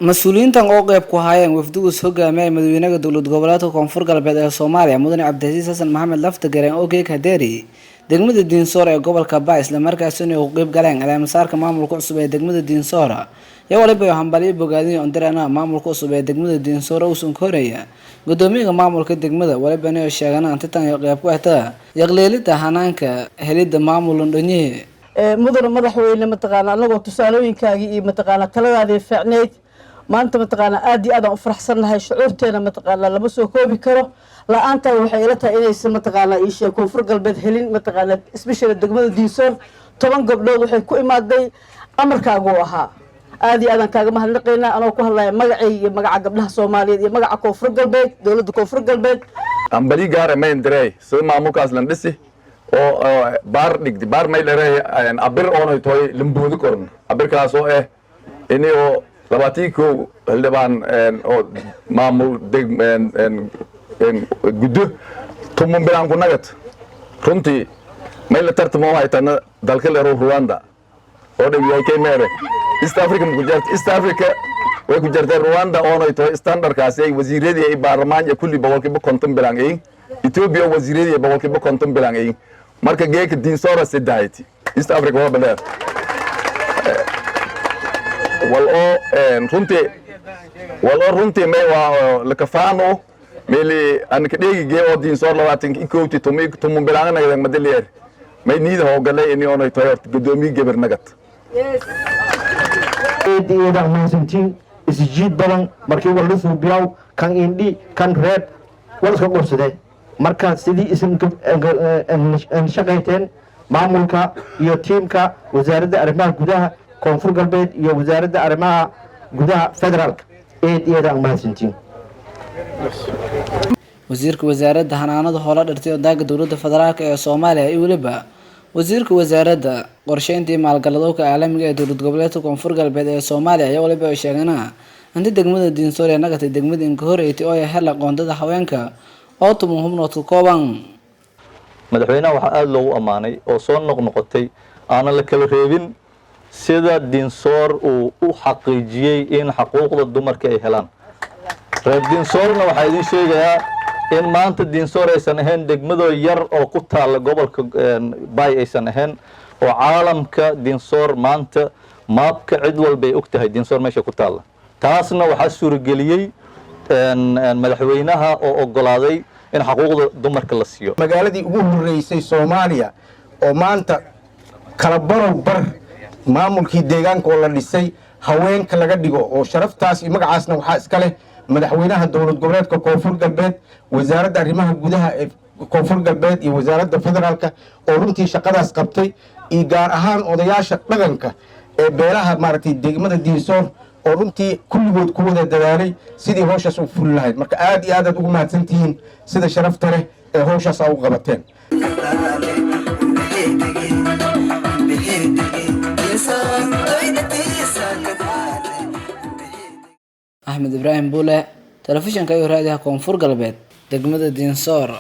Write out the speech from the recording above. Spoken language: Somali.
mas-uuliyiintan oo qayb ku hayeen wafdigu hogaamiyay madaxweynaha dowlad goboleedka Koonfur Galbeed ee Soomaaliya Mudane Cabdicasiis Xasan Maxamed Laftagareen oo geek hadeeri degmada Dinsor ee gobolka Baa isla markaasina uu qayb galeen calaamasaarka maamulka cusub ee degmada Dinsor iyo waliba hambaliyo bogaadin oo dirana maamulka cusub ee degmada Dinsor oo soo koreeya gudoomiyaha maamulka degmada waliba inay sheeganaan intan qayb ku ahtaa yaqleelida hanaanka helida maamulka dhaniye mudane madaxweyne mataqaana anagoo tusaalooyinkaagi iyo mataqaana taladaadii fiicneed maanta mataqaana aad iyo aad aan u faraxsanahay shucuurteena mataqaana lama soo koobi karo la'aanta waxay ila tahay inaysan mataqaana isha Koonfur Galbeed helin mataqaana especially degmada Dinsor 10 gabdhood waxay ku imaaday amarkaagu ahaa aad iyo aad aan kaaga mahadnaqaynaa anoo ku hadlaya magacay iyo magaca gabdhaha Soomaaliyeed iyo magaca Koonfur Galbeed dawladda Koonfur Galbeed ambali gaar ma indray sida maamulkaas lan dhisi oo baar dhigdi baar may leeyahay abir oo toy limbuudi koran abirkaas oo inuu labaatiiko hildhibaan oo maamul deg guddo tumun bilaan ku nagad runtii may la tartamo ay tan dalka leero Rwanda oo dhigay Kenya East Africa ku jirta East Africa way ku jirta Rwanda oo toy standard kaas ay wasiiradii ay baarlamaanka kulli boqolkiiba konton bilaan ay Ethiopia wasiiradii boqolkiiba konton bilaan ay marka geeka Dinsor sidaaytii East Africa waa baleer runtii may waa la kafaano meli an ka dhigi geeyo Dinsor 20 tumun bilaan naga madaliyeer may niida hoogalay in oo toy gudoomiye gabar nagad eedeeda maasantiin isjiid badan markii wala soo biyaw kan indi kan reed wala ka qorsaday marka sidii isin shaqayteen maamulka iyo tiimka wasaaradda arrimaha gudaha Koonfur Galbeed iyo wasaaradda arrimaha gudaha federaalka eedeeda maasantiin wasiirka wasaaradda hanaanada hoola dhirtay daaga dawladda federaalka ee Soomaaliya iyo waliba wasiirka wasaaradda qorsheynta maalgaladowga caalamiga ee dawlad goboleedka Koonfur Galbeed ee Soomaaliya ayaa waliba sheeganaa inta degmada Dinsor ee nagatay degmada in ka horeeyay oo ay hel aqoontada haweenka oo tumuhumnood ku kooban madaxweynaha waxa aad loogu amaanay oo soo noqnoqotay aan la kala reebin sida Dinsor uu u xaqiijiyay in xuquuqda dumarka ay helaan reer Dinsorna waxa idin sheegayaa in maanta Dinsor aysan ahayn degmado yar oo ku taal gobolka Bay aysan ahayn oo caalamka Dinsor maanta maabka cid walba ay ogtahay Dinsor meesha ku taal taasna waxa suurageliyay madaxweynaha oo ogolaaday in xuquuqda dumarka la siiyo magaaladii ugu horeysay Soomaaliya oo maanta kala bar maamulkii deegaanka oo la dhisay haweenka laga dhigo oo sharaftaas iyo magacaasna waxa iska leh madaxweynaha dawlad goboleedka Koonfur Galbeed wasaaradda arrimaha gudaha ee Koonfur Galbeed iyo wasaaradda federaalka oo runtii shaqadaas qabtay iyo gaar ahaan odayaasha dhaqanka ee beelaha maaragtay degmada Dinsor oo runtii kulligood ku wada dadaalay sidii hawshaas u fuli lahayd marka aad iyo aad ugu mahadsantihiin sida sharafta leh ee hawshaas ay u qabateen Ahmed Ibrahim Bule telefishanka iyo raadiyaha Koonfur Galbeed degmada Dinsor